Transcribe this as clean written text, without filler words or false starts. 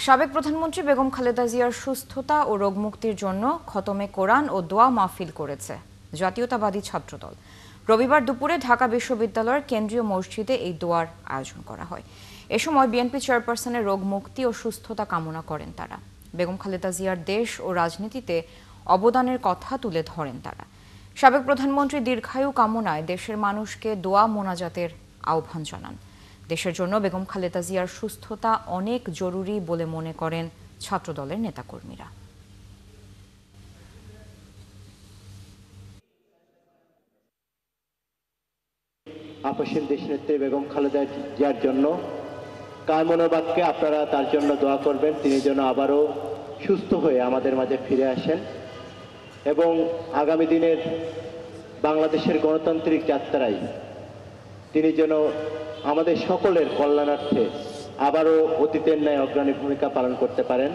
সাবেক প্রধানমন্ত্রী বেগম খালেদা জিয়ার সুস্থতা ও রোগমুক্তির জন্য খতমে কোরআন ও দোয়া মাহফিল করেছে জাতীয়তাবাদী ছাত্রদল। রবিবার দুপুরে ঢাকা বিশ্ববিদ্যালয়ের কেন্দ্রীয় মসজিদে এই দোয়ার আয়োজন করা হয়। এ সময় বিএনপি চেয়ারপারসনের রোগমুক্তি ও সুস্থতা কামনা করেন তারা। বেগম খালেদা জিয়ার দেশ ও রাজনীতিতে অবদানের কথা তুলে ধরেন তারা। সাবেক প্রধানমন্ত্রী দীর্ঘায়ু কামনায় দেশের মানুষকে দোয়া মোনাজাতের আহ্বান জানান। দেশের জন্য বেগম খালেদা জিয়ার সুস্থতা অনেক জরুরি বলে মনে করেন ছাত্রদলের নেতাকর্মীরা। আপসীন দেশনেত্রী বেগম খালেদা জিয়ার জন্য কামনা বাক্যে আপনারা তার জন্য দোয়া করবেন, তিনি যেন আবারও সুস্থ হয়ে আমাদের মাঝে ফিরে আসেন এবং আগামী দিনের বাংলাদেশের গণতান্ত্রিক যাত্রায় তিনি যেন আমাদের সকলের কল্যাণার্থে আবারও অতীতের ন্যায় অগ্রণী ভূমিকা পালন করতে পারেন।